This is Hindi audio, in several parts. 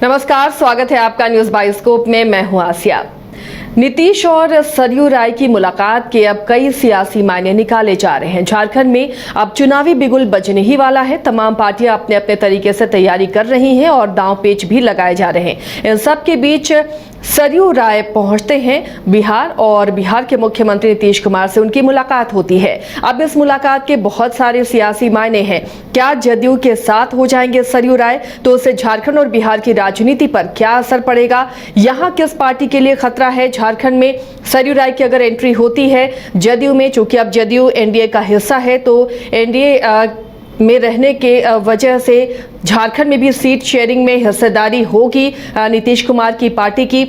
नमस्कार, स्वागत है आपका न्यूज बाइस्कोप में। मैं हूं आसिया। नीतीश और सरयू राय की मुलाकात के अब कई सियासी मायने निकाले जा रहे हैं। झारखंड में अब चुनावी बिगुल बजने ही वाला है। तमाम पार्टियां अपने अपने तरीके से तैयारी कर रही हैं और दांव पेच भी लगाए जा रहे हैं। इन सब के बीच सरयू राय पहुंचते हैं बिहार और बिहार के मुख्यमंत्री नीतीश कुमार से उनकी मुलाकात होती है। अब इस मुलाकात के बहुत सारे सियासी मायने हैं। क्या जदयू के साथ हो जाएंगे सरयू राय, तो उससे झारखंड और बिहार की राजनीति पर क्या असर पड़ेगा? यहाँ किस पार्टी के लिए खतरा है? झारखंड में सरयू राय की अगर एंट्री होती है जदयू में, चूंकि अब जदयू एनडीए का हिस्सा है, तो एनडीए में रहने के वजह से झारखंड में भी सीट शेयरिंग में हिस्सेदारी होगी नीतीश कुमार की पार्टी की।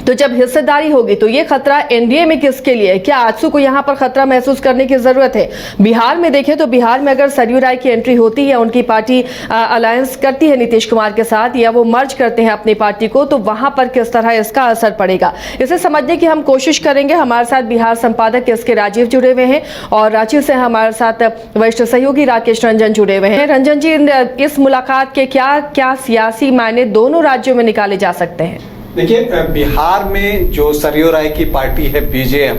तो जब हिस्सेदारी होगी तो ये खतरा एनडीए में किसके लिए? क्या आजसू को यहाँ पर खतरा महसूस करने की जरूरत है? बिहार में देखें तो बिहार में अगर सरयू राय की एंट्री होती है, उनकी पार्टी अलायंस करती है नीतीश कुमार के साथ या वो मर्ज करते हैं अपनी पार्टी को, तो वहां पर किस तरह इसका असर पड़ेगा, इसे समझने की हम कोशिश करेंगे। हमारे साथ बिहार संपादक इसके राजीव जुड़े हुए हैं और रांची से हमारे साथ वरिष्ठ सहयोगी राकेश रंजन जुड़े हुए हैं। रंजन जी, इस मुलाकात के क्या क्या सियासी मायने दोनों राज्यों में निकाले जा सकते हैं? देखिए, बिहार में जो सरयू राय की पार्टी है बीजेएम,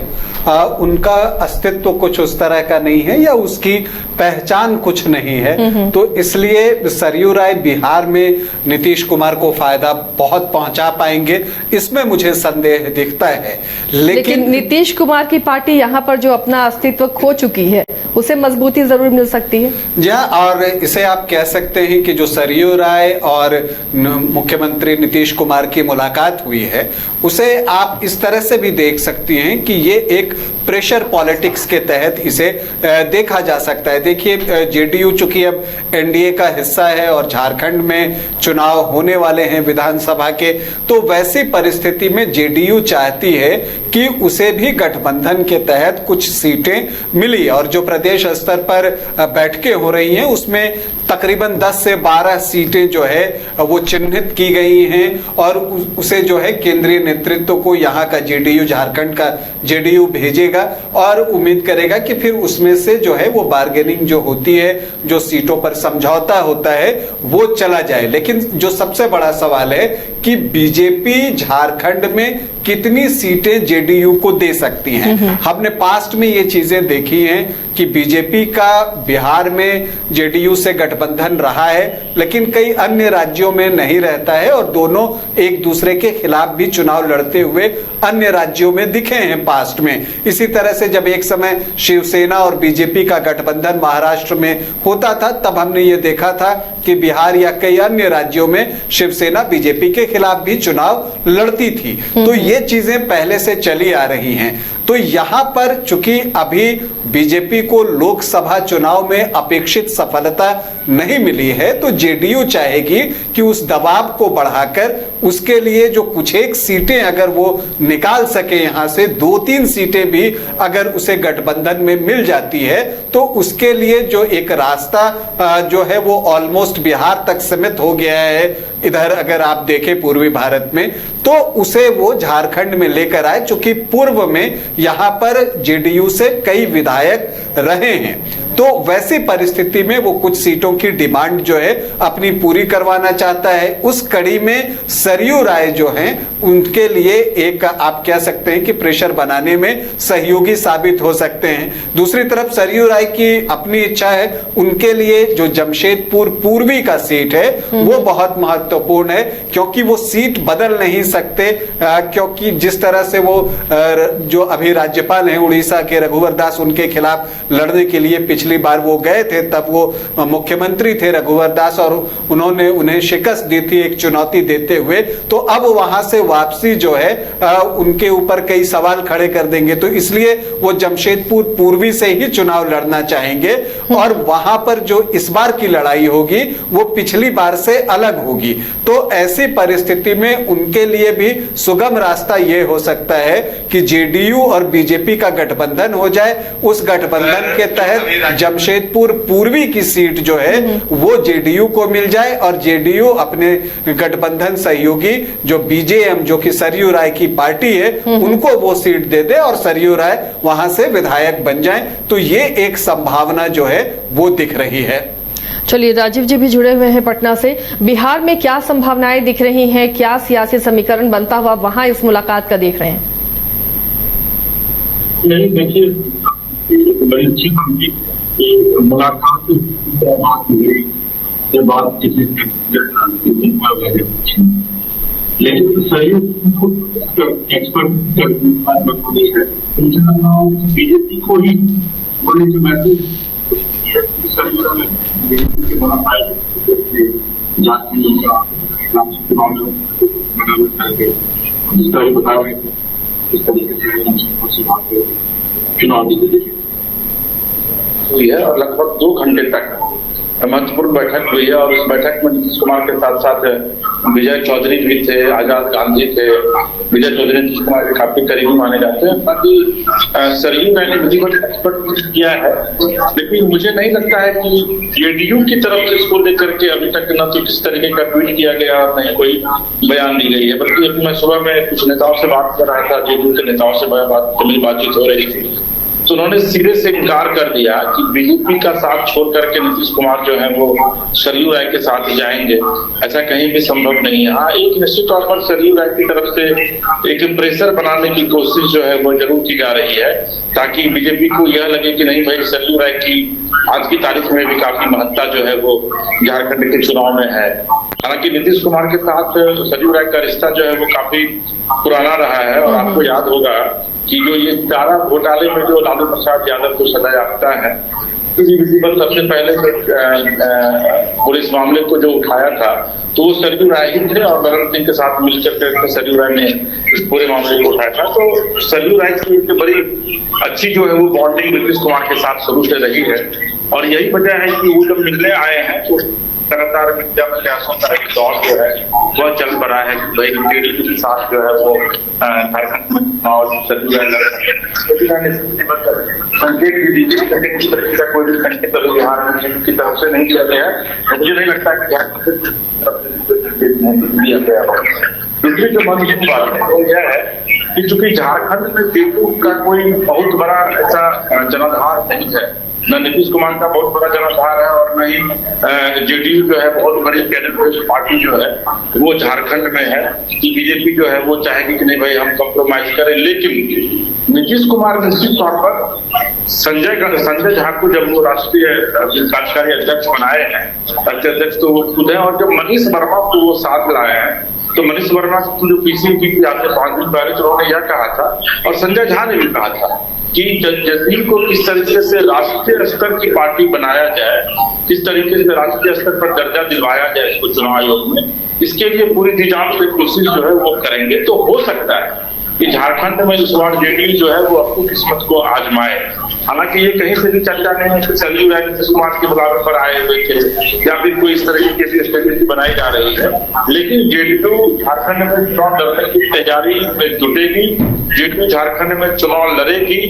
उनका अस्तित्व कुछ उस तरह का नहीं है या उसकी पहचान कुछ नहीं है। तो इसलिए सरयू राय बिहार में नीतीश कुमार को फायदा बहुत पहुंचा पाएंगे, इसमें मुझे संदेह दिखता है। लेकिन नीतीश कुमार की पार्टी यहाँ पर जो अपना अस्तित्व खो चुकी है, उसे मजबूती जरूर मिल सकती है। जी, और इसे आप कह सकते हैं कि जो सरयू राय और मुख्यमंत्री नीतीश कुमार की मुलाकात हुई है, उसे आप इस तरह से भी देख सकती हैं कि ये एक प्रेशर पॉलिटिक्स के तहत इसे देखा जा सकता है। देखिए, जेडीयू चूंकि अब एनडीए का हिस्सा है और झारखंड में चुनाव होने वाले हैं विधानसभा के, तो वैसी परिस्थिति में जेडीयू चाहती है कि उसे भी गठबंधन के तहत कुछ सीटें मिली, और जो प्रदेश स्तर पर बैठकें हो रही हैं उसमें तकरीबन 10 से 12 सीटें जो है वो चिन्हित की गई हैं और उसे जो है केंद्रीय नेतृत्व को यहाँ का जेडीयू, झारखंड का जेडीयू भेजेगा और उम्मीद करेगा कि फिर उसमें से जो है वो बार्गेनिंग जो होती है, जो सीटों पर समझौता होता है, वो चला जाए। लेकिन जो सबसे बड़ा सवाल है कि बीजेपी झारखंड में कितनी सीटें जेडीयू को दे सकती हैं। हमने पास्ट में ये चीजें देखी हैं कि बीजेपी का बिहार में जेडीयू से गठबंधन रहा है, लेकिन कई अन्य राज्यों में नहीं रहता है और दोनों एक दूसरे के खिलाफ भी चुनाव लड़ते हुए अन्य राज्यों में दिखे हैं पास्ट में। इसी तरह से जब एक समय शिवसेना और बीजेपी का गठबंधन महाराष्ट्र में होता था, तब हमने ये देखा था कि बिहार या कई अन्य राज्यों में शिवसेना बीजेपी के खिलाफ भी चुनाव लड़ती थी। तो ये चीजें पहले से चली आ रही हैं। तो यहां पर चूंकि अभी बीजेपी को लोकसभा चुनाव में अपेक्षित सफलता नहीं मिली है, तो जेडीयू चाहेगी कि उस दबाव को बढ़ाकर उसके लिए जो कुछ एक सीटें अगर वो निकाल सके, यहां से 2-3 सीटें भी अगर उसे गठबंधन में मिल जाती है, तो उसके लिए जो एक रास्ता जो है वो ऑलमोस्ट बिहार तक सीमित हो गया है। इधर अगर आप देखें पूर्वी भारत में, तो उसे वो झारखंड में लेकर आए, चूंकि पूर्व में यहां पर जेडीयू से कई विधायक रहे हैं। तो वैसी परिस्थिति में वो कुछ सीटों की डिमांड जो है अपनी पूरी करवाना चाहता है। उस कड़ी में सरयू राय जो हैं, उनके लिए एक आप कह सकते हैं कि प्रेशर बनाने में सहयोगी साबित हो सकते हैं। दूसरी तरफ सरयू राय की अपनी इच्छा है, उनके लिए जो जमशेदपुर पूर्वी का सीट है वो बहुत महत्वपूर्ण है, क्योंकि वो सीट बदल नहीं सकते, क्योंकि जिस तरह से वो जो अभी राज्यपाल हैं उड़ीसा के रघुवर दास, उनके खिलाफ लड़ने के लिए पिछली बार वो गए थे, तब वो मुख्यमंत्री थे रघुवर दास और उन्होंने उन्हें शिकस्त दी थी एक चुनौती देते हुए। तो अब वहां से वापसी जो है उनके ऊपर कई सवाल खड़े कर देंगे, तो इसलिए वो जमशेदपुर पूर्वी से ही चुनाव लड़ना चाहेंगे और वहां पर जो इस बार की लड़ाई होगी वो पिछली बार से अलग होगी। तो ऐसी परिस्थिति में उनके लिए भी सुगम रास्ता यह हो सकता है कि जेडीयू और बीजेपी का गठबंधन हो जाए। उस गठबंधन के तहत जमशेदपुर पूर्वी की सीट जो है वो जेडीयू को मिल जाए और जेडीयू अपने गठबंधन सहयोगी जो बीजेएम, जो कि सरयू राय की पार्टी है, उनको वो सीट दे दे और सरयू राय वहां से विधायक बन जाए। तो ये एक संभावना जो है वो दिख रही है। चलिए, राजीव जी भी जुड़े हुए हैं पटना से। बिहार में क्या संभावनाएं दिख रही हैं, क्या सियासी समीकरण बनता हुआ वहां इस मुलाकात का देख रहे हैं? नहीं, देखिए, बड़ी अच्छी मुलाकात के बाद किसी लेकिन सही एक्सपर्ट बीजेपी को ही बोले जो महसूस जिसका ही बता रहे थे इस तरीके से चुनाव हुई है और लगभग 2 घंटे तक महत्वपूर्ण बैठक हुई है। और इस बैठक में नीतीश कुमार के साथ साथ विजय चौधरी भी थे, आजाद गांधी थे। विजय चौधरी नीतीश कुमार के काफी करीबी माने जाते हैं। बाकी सरयू राय ने विधिवत एक्सपर्ट किया है, लेकिन मुझे नहीं लगता है कि जेडीयू की तरफ से इसको लेकर के अभी तक न तो किस तरीके का ट्वीट किया गया और न कोई बयान दी गई है। बल्कि अभी मैं सुबह में कुछ नेताओं से बात कर रहा था, जेडीयू के नेताओं से मेरी बातचीत हो रही थी, तो उन्होंने सीधे से इनकार कर दिया कि बीजेपी का साथ छोड़ करके नीतीश कुमार जो है वो सरयू राय के साथ जाएंगे। ऐसा कहीं भी संभव नहीं है। हाँ, एक निश्चित तौर पर सरयू राय की तरफ से एक प्रेशर बनाने की कोशिश जो है वो जरूर की जा रही है, ताकि बीजेपी को यह लगे कि नहीं भाई, सरयू राय की आज की तारीख में भी काफी महत्ता जो है वो झारखंड के चुनाव में है। हालांकि नीतीश कुमार के साथ सरयू राय का रिश्ता जो है वो काफी पुराना रहा है। और आपको याद होगा कि जो ये चारा घोटाले में जो लालू प्रसाद यादव को सजा याफ्ता है, विजिबल सबसे पहले पूरे इस मामले को जो उठाया था तो वो सरयू राय ही थे और नरेंद्र सिंह के साथ मिलकर सरयू राय ने इस पूरे मामले को उठाया था। तो सरयू राय की एक बड़ी अच्छी जो है वो बॉन्डिंग नीतीश कुमार के साथ शुरू से रही है। और यही वजह है कि वो जब मिलने आए हैं तो लगातार मीडिया में प्रयासों का एक दौर जो है वह चल पड़ा है कि भाई जेडीयू के साथ जो है वो झारखंड में और सरयू राय लड़ रहे हैं। संकेत भी दीजिए किस तरीके का कोई भी संकेत बिहार में की तरफ से नहीं किया गया है। मुझे नहीं लगता कि दिया गया। दूसरी जो महत्वपूर्ण बात है वो यह है कि चूंकि झारखंड में जेडीयू का कोई बहुत बड़ा ऐसा जनाधार नहीं है, न नीतीश कुमार का बहुत बड़ा जनाधार है और न ही जेडीयू जो है बहुत बड़ी कैडर पार्टी जो है वो झारखंड में है कि बीजेपी जो है वो चाहेगी कि नहीं भाई हम कॉम्प्रोमाइज करें। लेकिन नीतीश कुमार निश्चित तौर पर संजय झा को जब वो राष्ट्रीय कार्यकारी अध्यक्ष बनाए हैं, राष्ट्रीय अध्यक्ष तो वो खुद है, और जब मनीष वर्मा को वो साथ लाए हैं तो मनीष वर्मा जो पीसीबी की आज से 5 दिन पहले तो उन्होंने यह कहा था और संजय झा ने भी कहा था कि जदयू को किस तरीके से राष्ट्रीय स्तर की पार्टी बनाया जाए, किस तरीके से राष्ट्रीय स्तर पर दर्जा दिलवाया जाए इसको चुनाव आयोग में, इसके लिए पूरी निजाम से कोशिश जो है वो करेंगे। तो हो सकता है कि झारखंड में इस बार जेडीयू जो है वो अपनी किस्मत को आजमाए। हालांकि ये कहीं से भी चर्चा नहीं है कि सरयू राय नीतीश कुमार के बुलावे पर आए हुए थे या फिर कोई इस तरीके की स्ट्रेटेजी बनाई जा रही है। लेकिन जेडीयू झारखंड में चुनाव लड़ने की तैयारी में जुटेगी, जेडीयू झारखंड में चुनाव लड़ेगी,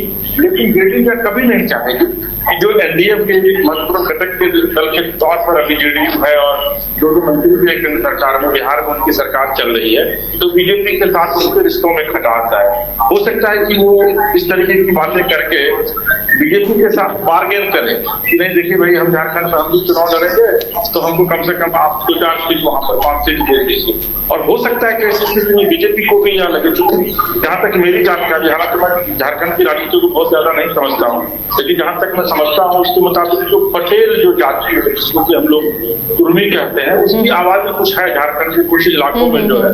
लेकिन जेडीयू क्या कभी नहीं चाहेगी कि जो एनडीए के महत्वपूर्ण घटक के दल के तौर पर अभी जेडीयू है और 2 मंत्री भी केंद्र सरकार में, बिहार में उनकी सरकार चल रही है, तो बीजेपी के साथ उनके रिश्तों में खटास है। हो सकता है कि वो इस तरीके की बातें करके बीजेपी के साथ बार्गेन करें कि नहीं देखिए भाई, हम झारखंड में हम भी चुनाव लड़ेंगे तो हमको कम से कम आप 4 सीट वहां पर 5 सीट दे दीजिए। और हो सकता है कि ऐसी स्थिति में बीजेपी को भी यहाँ लगे, क्योंकि जहां तक मेरी जानकारी, हालांकि मैं झारखंड की राजनीति को बहुत ज्यादा नहीं समझता हूँ, लेकिन जहां तक मैं समझता हूँ उसके मुताबिक जो पटेल जो जाति है जिसको कि हम लोग कुर्मी कहते हैं, उसकी आवाज में कुछ है झारखंड के कुछ इलाकों में जो है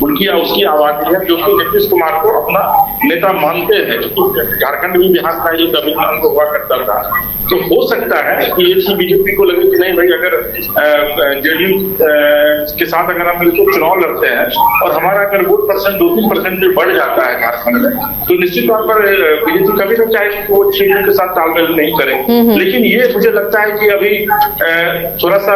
उसकी आवाज है, जो कि नीतीश कुमार को अपना नेता मानते हैं। झारखंड भी बिहार का जो तमिलनाडु को हुआ करता था, तो हो सकता है कि ये बीजेपी को लगे कि नहीं भाई, अगर जेडीयू के साथ अगर हम मिलकर चुनाव लड़ते हैं और हमारा अगर वोट परसेंट 2-3% भी बढ़ जाता है झारखंड में, तो निश्चित तौर पर बीजेपी कभी नहीं चाहेगी कि वो जेडीयू के साथ तालमेल नहीं करे। लेकिन ये मुझे लगता है कि अभी थोड़ा सा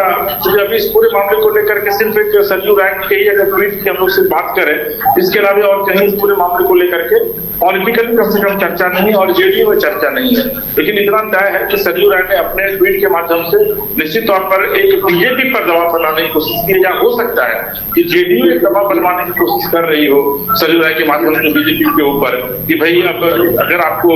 अभी इस पूरे मामले को लेकर के सिर्फ एक सरयू राय के ही अगर ट्वीट की हम लोग सिर्फ बात करें, इसके अलावा और कहीं इस पूरे मामले को लेकर के पॉलिटिकली कम से कम चर्चा नहीं है और जेडीयू में चर्चा नहीं है। लेकिन इतना तय है कि कि सरयू राय ने अपने ट्वीट के माध्यम से निश्चित तौर पर एक बीजेपी पर दबाव बनाने की कोशिश की, या हो सकता है कि जेडीयू एक दबाव बनवाने की कोशिश कर रही हो सरयू राय के माध्यम से बीजेपी के ऊपर कि भाई अब अगर आपको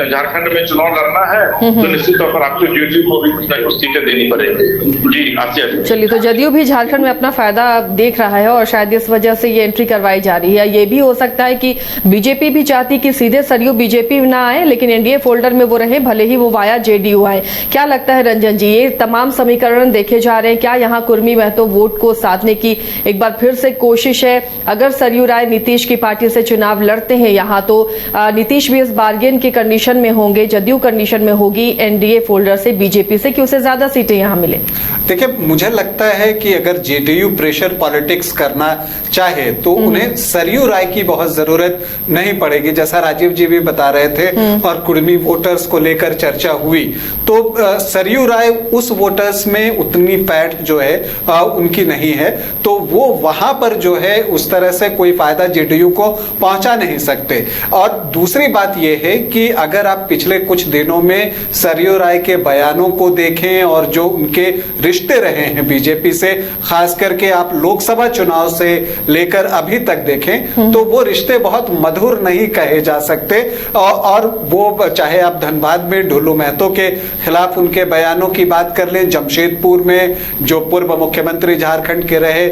झारखंड में चुनाव लड़ना है तो निश्चित तौर पर आपको जेडीयू को भी कुछ ना कुछ सीटें देनी पड़ेगी। जी आसिया जी। चलिए, तो जदयू भी झारखंड में अपना फायदा देख रहा है और शायद इस वजह से ये एंट्री करवाई जा रही है। ये भी हो सकता है कि बीजेपी भी चाहती कि सीधे सरयू बीजेपी ना आए, लेकिन एनडीए फोल्डर में वो रहे, भले ही वो वाया जेडीयू आए। क्या लगता है रंजन जी, ये तमाम समीकरण देखे जा रहे हैं, क्या यहाँ कुर्मी महतो वोट को साधने की एक बार फिर से कोशिश है? अगर सरयू राय नीतीश की पार्टी से चुनाव लड़ते हैं यहाँ, तो नीतीश भी इस बार्गेन की कंडीशन में होंगे, जदयू कंडीशन में होगी एनडीए फोल्डर से बीजेपी से कि उसे ज्यादा सीटें यहाँ मिले। देखिए, मुझे लगता है कि अगर जेडीयू प्रेशर पॉलिटिक्स करना चाहे तो उन्हें सरयू राय की बहुत जरूरत नहीं पड़ेगी। जैसा राजीव जी भी बता रहे थे और कुर्मी वोटर्स को लेकर चर्चा हुई, तो सरयू राय उस वोटर्स में उतनी पैठ जो है उनकी नहीं है, तो वो वहां पर जो है उस तरह से कोई फायदा जेडीयू को पहुंचा नहीं सकते। और दूसरी बात यह है कि अगर आप पिछले कुछ दिनों में सरयू राय के बयानों को देखें और जो उनके रिश्ते रहे हैं बीजेपी से, खास करके आप लोकसभा चुनाव से लेकर अभी तक देखें तो वो रिश्ते बहुत मधुर नहीं कहे जा सकते। और वो चाहे आप धनबाद में ढुल्लू महतो के खिलाफ उनके बयानों की बात कर लें, जमशेदपुर में जो पूर्व मुख्यमंत्री झारखंड के रहे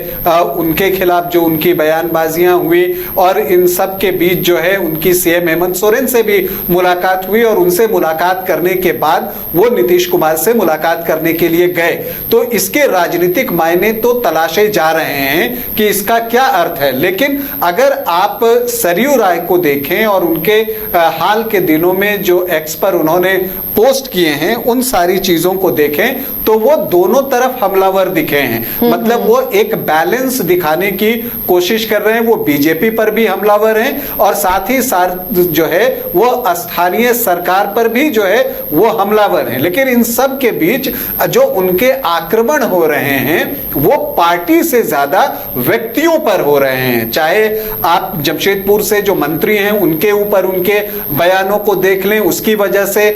उनके खिलाफ जो उनकी बयानबाजियां हुई, और इन सब के बीच जो है उनकी सीएम हेमंत सोरेन से भी मुलाकात हुई और उनसे मुलाकात करने के बाद वो नीतीश कुमार से मुलाकात करने के लिए गए। तो इसके राजनीतिक मायने तो तलाशे जा रहे हैं कि इसका क्या अर्थ है। लेकिन अगर आप सरयू राय को देखें और उनके हाल के दिनों में जो एक्स पर उन्होंने पोस्ट किए हैं उन सारी चीजों को देखें तो वो दोनों तरफ हमलावर दिखे हैं। मतलब वो एक बैलेंस दिखाने की कोशिश कर रहे हैं। वो बीजेपी पर भी हमलावर हैं और साथ ही साथ जो है वो स्थानीय सरकार पर भी जो है वो हमलावर हैं। लेकिन इन सब के बीच जो उनके आक्रमण हो रहे हैं वो पार्टी से ज्यादा व्यक्तियों पर हो रहे हैं। चाहे आप जमशेदपुर से जो मंत्री हैं उनके ऊपर उनके बयानों को देख लें, उसकी वजह से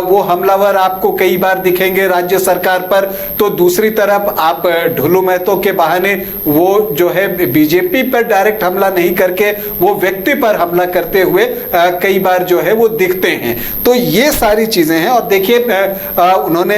वो हमलावर आपको कई बार दिखेंगे राज्य सरकार पर। तो दूसरी तरफ आप ढुल्लू महतो के बहाने वो जो है बीजेपी पर डायरेक्ट हमला नहीं करके वो व्यक्ति पर हमला करते हुए कई बार जो है वो दिखते हैं। तो ये सारी चीजें हैं। और देखिए उन्होंने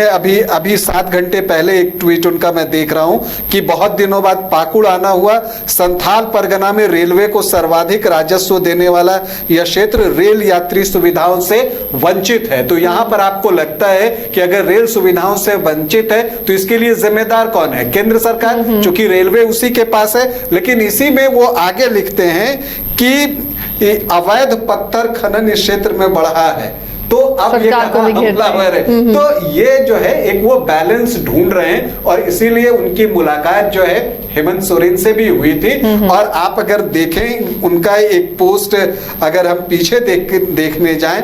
अभी 7 घंटे पहले एक ट्वीट उनका मैं देख रहा हूं कि बहुत दिनों बाद पाकुड़ आना हुआ, संथाल परगना में रेलवे को सर्वाधिक राजस्व देने वाला यह क्षेत्र रेल यात्री सुविधाओं से वंचित है। तो यहां पर आपको लगता है कि अगर रेल सुविधाओं से वंचित है तो इसके लिए जिम्मेदार कौन है? केंद्र सरकार, क्योंकि रेलवे उसी के पास है। लेकिन इसी में वो आगे लिखते हैं कि अवैध पत्थर खनन इस क्षेत्र में बढ़ा है। तो अब ये हमलावर है। तो ये जो है एक वो बैलेंस ढूंढ रहे हैं और इसीलिए उनकी मुलाकात जो है हेमंत सोरेन से भी हुई थी। और आप अगर देखें उनका एक पोस्ट अगर हम पीछे देखने जाएं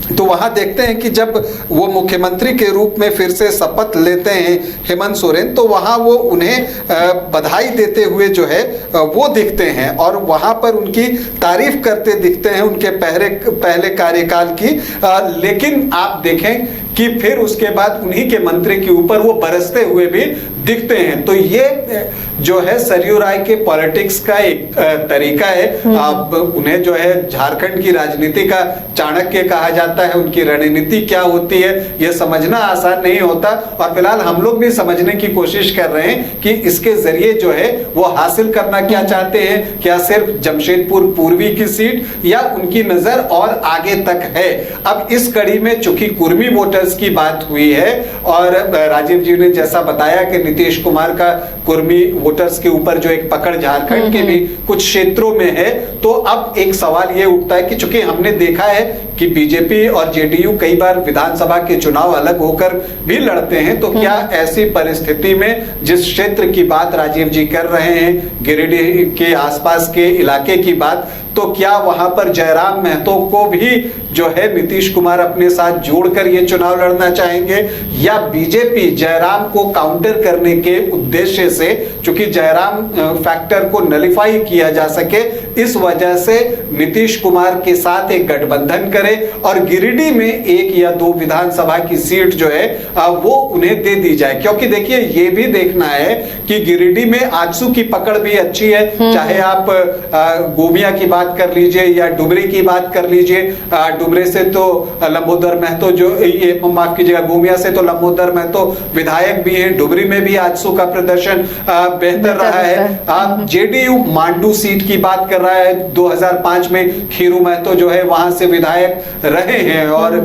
तो वहां देखते हैं कि जब वो मुख्यमंत्री के रूप में फिर से शपथ लेते हैं हेमंत सोरेन, तो वहां वो उन्हें बधाई देते हुए जो है वो दिखते हैं और वहां पर उनकी तारीफ करते दिखते हैं उनके पहले कार्यकाल की। लेकिन आप देखें कि फिर उसके बाद उन्हीं के मंत्री के ऊपर वो बरसते हुए भी दिखते हैं। तो ये जो है सरयू राय के पॉलिटिक्स का एक तरीका है। अब उन्हें जो है झारखंड की राजनीति का चाणक्य कहा जाता है। उनकी रणनीति क्या होती है ये समझना आसान नहीं होता और फिलहाल हम लोग भी समझने की कोशिश कर रहे हैं कि इसके जरिए जो है वो हासिल करना क्या चाहते हैं। क्या सिर्फ जमशेदपुर पूर्वी की सीट या उनकी नजर और आगे तक है। अब इस कड़ी में चूंकि कुर्मी वोटर्स की बात हुई है और राजीव जी ने जैसा बताया कि नीतीश कुमार का कुर्मी वोटर्स के ऊपर जो एक पकड़ झारखंड के भी कुछ क्षेत्रों में है, तो अब एक सवाल ये उठता है कि चूंकि हमने देखा है कि बीजेपी और जेडीयू कई बार विधानसभा के चुनाव अलग होकर भी लड़ते हैं, तो क्या ऐसी परिस्थिति में जिस क्षेत्र की बात राजीव जी कर रहे हैं, गिरिडीह के आसपास के इलाके की बात, तो क्या वहां पर जयराम महतो को भी जो है नीतीश कुमार अपने साथ जोड़कर ये चुनाव लड़ना चाहेंगे या बीजेपी जयराम को काउंटर करने के उद्देश्य से चूंकि जयराम फैक्टर को नलिफाई किया जा सके, इस वजह से नीतीश कुमार के साथ एक गठबंधन करे और गिरिडीह में 1 या 2 विधानसभा की सीट जो है वो उन्हें दे दी जाए। क्योंकि देखिए ये भी देखना है कि गिरिडीह में आजसू की पकड़ भी अच्छी है, चाहे आप गोमिया की बात कर लीजिए या डुमरी की बात कर लीजिए। डुमरे से तो लंबोदर महतो, जो ये माफ कीजिएगा, गोमिया से तो लंबोदर महतो विधायक भी हैं, डुमरी में भी आजसू का प्रदर्शन बेहतर रहा है। आप जेडीयू मांडू सीट की बात कर रहा है, 2005 में खीरू महतो जो है वहां से विधायक रहे हैं और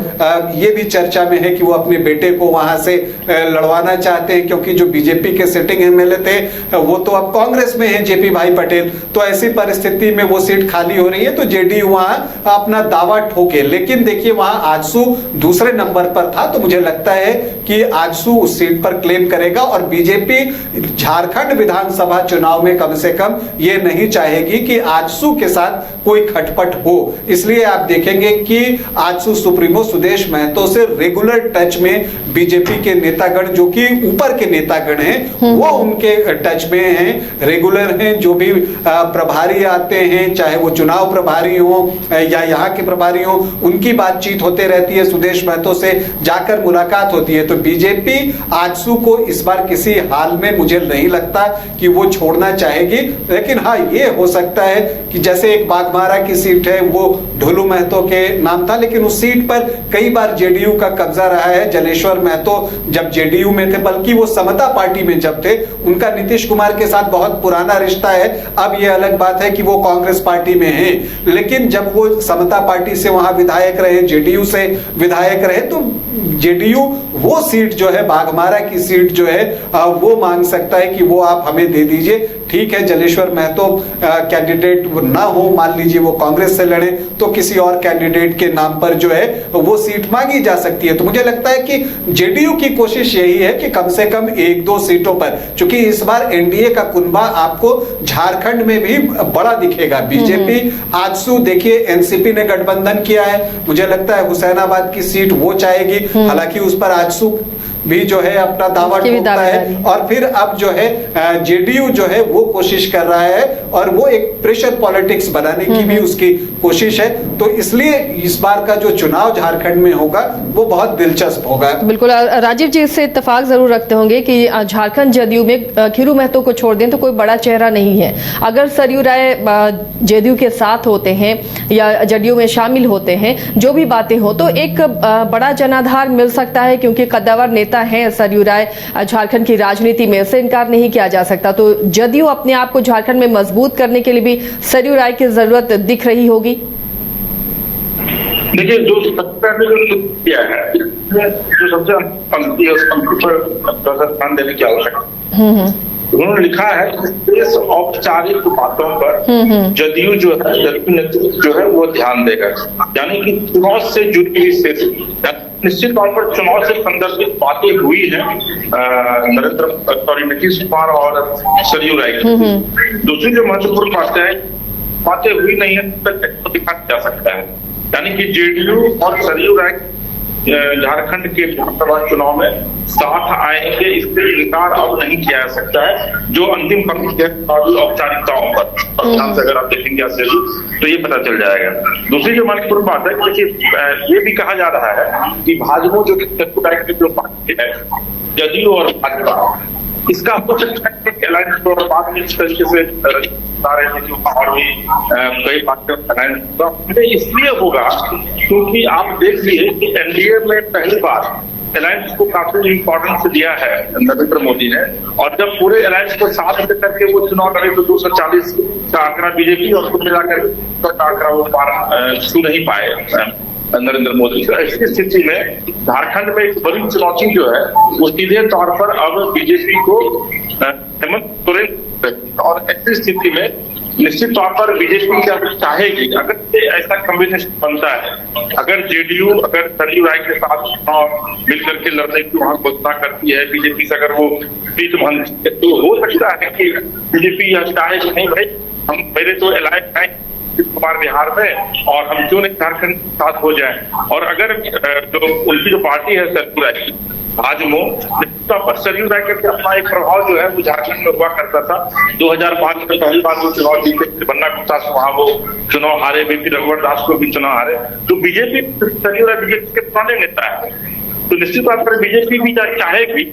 ये भी चर्चा में है कि वो अपने बेटे को वहां से लड़वाना चाहते हैं, क्योंकि जो बीजेपी के सिटिंग एमएलए थे वो तो अब कांग्रेस में है, जेपी भाई पटेल। तो ऐसी परिस्थिति में वो सीट खाली हो रही है तो जेडीयू वहां अपना दावा ठोके। लेकिन देखिए वहां आजसू दूसरे नंबर पर था, तो मुझे लगता है कि आजसू उस सीट पर क्लेम करेगा और बीजेपी झारखंड विधानसभा चुनाव में कम से कम ये नहीं चाहेगी कि आजसू के साथ कोई खटपट हो। इसलिए आप देखेंगे कि आजसू सुप्रीमो सुदेश महतो से रेगुलर टच में बीजेपी के नेतागण, जो कि ऊपर के नेतागण हैं, वो उनके टच में हैं, रेगुलर हैं। जो भी प्रभारी आते हैं, चाहे वो चुनाव प्रभारी हो या यहाँ के प्रभारी हो, उनकी बातचीत होते रहती है, सुदेश महतो से जाकर मुलाकात होती है। तो बीजेपी आजसू को इस बार किसी हाल में मुझे नहीं लगता कि वो छोड़ना चाहेगी। लेकिन हाँ, ये हो सकता है कि जैसे एक बाघमारा की सीट है, वो ढोलू महतो के नाम था, लेकिन उस सीट पर कई बार जेडीयू का कब्जा रहा है। जलेश्वर महतो जब जेडीयू में थे, बल्कि वो समता पार्टी में जब थे, उनका नीतीश कुमार के साथ बहुत पुराना रिश्ता है। अब ये अलग बात है कि वो कांग्रेस पार्टी में हैं, लेकिन जब वो समता पार्टी से वहां विधायक रहे, जेडीयू से विधायक रहे, तो जेडीयू वो सीट जो है, बाघमारा की सीट जो है, वो मांग सकता है कि वो आप हमें दे दीजिए। ठीक है, जलेश्वर महतो कैंडिडेट ना हो, मान लीजिए वो कांग्रेस से लड़े, तो किसी और कैंडिडेट के नाम पर जो है वो सीट मांगी जा सकती है। तो मुझे लगता है कि जेडीयू की कोशिश यही है कि कम से कम 1-2 सीटों पर, क्योंकि इस बार एनडीए का कुनबा आपको झारखंड में भी बड़ा दिखेगा। बीजेपी आजसू, देखिए एनसीपी ने गठबंधन किया है, मुझे लगता है हुसैनाबाद की सीट वो चाहेगी, हालांकि उस पर आजसू भी जो है अपना दावा ठोकता है। और फिर अब जो है जेडीयू जो है वो कोशिश कर रहा है और वो एक प्रेशर पॉलिटिक्स बनाने की भी उसकी कोशिश है। तो इसलिए इस बार का जो चुनाव झारखंड में होगा वो बहुत दिलचस्प होगा। बिल्कुल राजीव जी, इससे इत्तेफाक जरूर रखते होंगे कि झारखंड जदयू में खीरू महतो को छोड़ दें तो कोई बड़ा चेहरा नहीं है। अगर सरयू राय जदयू के साथ होते हैं या जदयू में शामिल होते हैं, जो भी बातें हो, तो एक बड़ा जनाधार मिल सकता है, क्योंकि कद्दावर नेता है सरयू राय झारखंड की राजनीति में, से इनकार नहीं किया जा सकता। तो जदयू अपने आप को झारखंड में मजबूत करने के लिए भी सरयू राय की जरूरत दिख रही होगी। देखिए, जो किया है, जो सबसे पंक्ति है, उस पंक्ति पर ध्यान देने की आवश्यकता। उन्होंने लिखा है कि इस औपचारिक बातों पर जदयू जो है, जदयू नेतृत्व जो है वो ध्यान देगा। यानी कि चुनाव से जुड़ी हुई स्थिति, निश्चित तौर पर चुनाव से संदर्भित बातें हुई हैं नीतीश कुमार और सरयू राय की। दूसरी जो महत्वपूर्ण बातें हुई नहीं है, तो दिखाया जा सकता है। यानी कि जेडीयू और सरयू राय झारखंड के विधानसभा चुनाव में साथ आएंगे, इससे इनकार अब नहीं किया जा सकता है। जो अंतिम पंक्ति है औपचारिकताओं पर ध्यान से अगर आप देखेंगे तो ये पता चल जाएगा। दूसरी जो महत्वपूर्ण बात है, देखिए ये भी कहा जा रहा है कि भाजपा जो जो पार्टी है, जदयू और भाजपा, इसका हो सकता है कि अलायंस और बाद में इस तरीके से और भी कई पार्टियों का अलायंस होगा। इसलिए होगा क्योंकि आप देखिए कि एनडीए में पहली बार अलायंस को काफी इंपॉर्टेंस दिया है नरेंद्र मोदी ने, और जब पूरे अलायंस को साथ में करके वो चुनाव लड़े तो 240 का आंकड़ा बीजेपी और कुल मिलाकर का आंकड़ा वो पार छू नहीं पाए नरेंद्र मोदी। ऐसी स्थिति में झारखंड में एक बड़ी चुनौती जो है वो सीधे तौर पर अब बीजेपी को हेमंत सोरेन, और ऐसी स्थिति में निश्चित तौर पर बीजेपी क्या चाहेगी, अगर ऐसा कॉम्बिनेशन बनता है, अगर जेडीयू अगर सरयू राय के साथ मिलकर के लड़ने की वहां घोषणा करती है, बीजेपी से अगर वो सीट बन, तो हो सकता है कि बीजेपी यह चाहे कि नहीं भाई, हम पहले तो अलायंस है कुमार बिहार में, और हम क्यों नहीं झारखंड के साथ हो जाए। और अगर जो उनकी जो पार्टी है सरयू राय, भाजमो, पर सरयू राय के अपना एक प्रभाव जो है वो झारखंड में हुआ करता था। 2005 में पहली बार वो चुनाव जीते, बन्ना गुप्ता से वहां वो चुनाव हारे, बीपी रघुवर दास को भी चुनाव हारे। तो बीजेपी, सरयू राय बीजेपी के पुराने नेता है, तो निश्चित तौर पर बीजेपी भी चाहेगी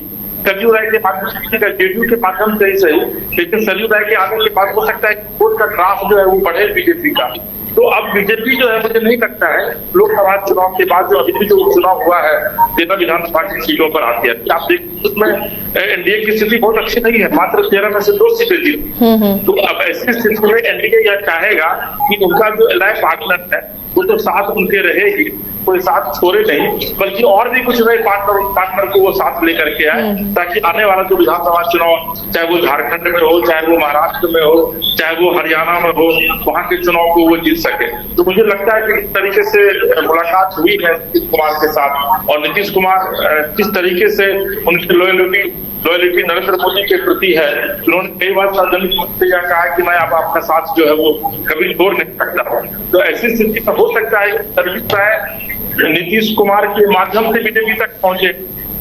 सरयू राय के माध्यम से, जेडीयू के माध्यम से ही सही, लेकिन सरयू राय के आने के बाद हो सकता है वोट का ग्राफ जो है वो बढ़े बीजेपी का। तो अब बीजेपी जो है मुझे नहीं लगता है लोकसभा चुनाव के बाद जो अभी भी जो चुनाव हुआ है 13 विधानसभा की सीटों पर आती है, आप देखिए उसमें एनडीए की स्थिति बहुत अच्छी नहीं है, मात्र 13 में से 2 सीटें जीती। तो अब ऐसी स्थिति में एनडीए यह चाहेगा कि उनका जो एलाय पार्टनर है वो तो साथ उनके रहेगी, कोई साथ छोड़े नहीं, बल्कि और भी कुछ नए पार्टनर को वो साथ लेकर के आए, ताकि आने वाला जो विधानसभा चुनाव, चाहे वो झारखंड में हो, चाहे वो महाराष्ट्र में हो, चाहे वो हरियाणा में हो, वहां के चुनाव को वो जीत सके। तो मुझे लगता है कि इस तरीके से मुलाकात हुई है नीतीश कुमार के साथ, और नीतीश कुमार किस तरीके से उनकी लॉयल्टी नरेंद्र मोदी के प्रति है, उन्होंने कई बार सार्वजनिक रूप से यह कहा कि मैं अब आपका साथ जो है वो कभी छोड़ नहीं सकता। तो ऐसी स्थिति में हो सकता है नीतीश कुमार के माध्यम से बीजेपी तक पहुंचे,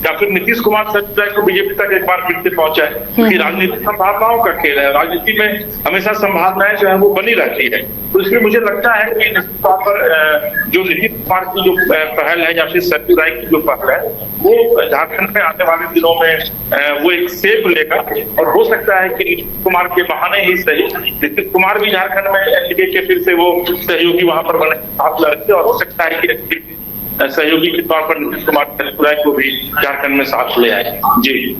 या फिर नीतीश कुमार सरयू राय को बीजेपी तक एक बार फिर से पहुंचा है, क्योंकि राजनीतिक संभावनाओं का खेल है, राजनीति में हमेशा संभावनाएं जो है वो बनी रहती है। तो इसलिए मुझे लगता है कि निश्चित तौर पर जो नीतीश कुमार की जो पहल है या फिर सरयू राय की जो पहल है वो झारखंड में आने वाले दिनों में वो एक सेप लेगा, और हो सकता है कि नीतीश कुमार के बहाने ही सही नीतीश कुमार भी झारखंड में एनडीए के फिर से वो सहयोगी वहां पर बने हाथ लड़के, और हो सकता है कि सहयोगी के तौर पर नीतीश कुमार को भी झारखंड में साथ ले आए। जी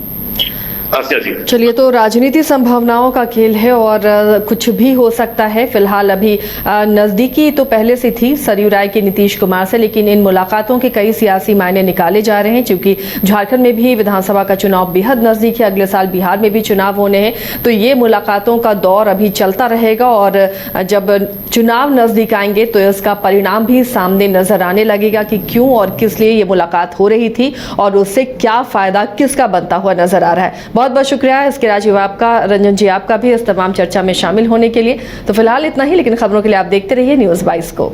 चलिए, तो राजनीति संभावनाओं का खेल है और कुछ भी हो सकता है। फिलहाल अभी नजदीकी तो पहले से थी सरयू राय की नीतीश कुमार से, लेकिन इन मुलाकातों के कई सियासी मायने निकाले जा रहे हैं, क्योंकि झारखंड में भी विधानसभा का चुनाव बेहद नजदीक है, अगले साल बिहार में भी चुनाव होने हैं। तो ये मुलाकातों का दौर अभी चलता रहेगा, और जब चुनाव नजदीक आएंगे तो इसका परिणाम भी सामने नजर आने लगेगा कि क्यों और किस लिए ये मुलाकात हो रही थी, और उससे क्या फायदा किसका बनता हुआ नजर आ रहा है। बहुत बहुत शुक्रिया इसके राजीव आपका, रंजन जी आपका भी इस तमाम चर्चा में शामिल होने के लिए। तो फिलहाल इतना ही, लेकिन खबरों के लिए आप देखते रहिए न्यूज़ 22 को।